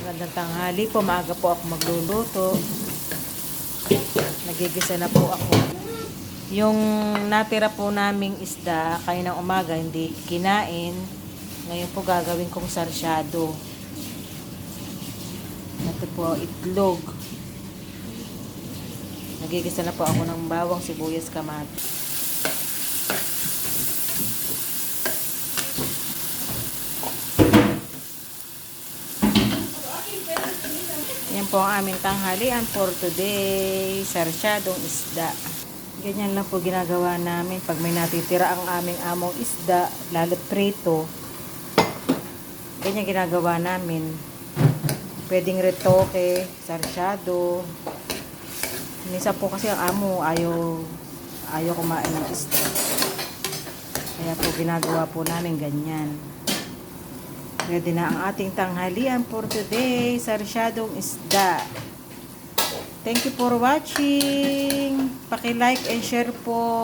Magandang tanghali po. Maaga po ako magluluto. Nagigisa na po ako. Yung natira po naming isda, kayo ng umaga, hindi kinain. Ngayon po gagawin kong sarsyado. Ito po, itlog. Nagigisa na po ako ng bawang, sibuyas, kamatis. Yan po ang aming tanghalian for today. Sarsyadong isda. Ganyan lang po ginagawa namin pag may natitira ang aming among isda, lalo't prito. Ganyan ginagawa namin. Pwedeng retoke, sarsyado. Minsan po kasi ang amo ayaw kumain ng isda. Kaya po ginagawa po namin ganyan. Ready na ang ating tanghalian for today, sarsyadong isda. Thank you for watching. Paki-like and share po.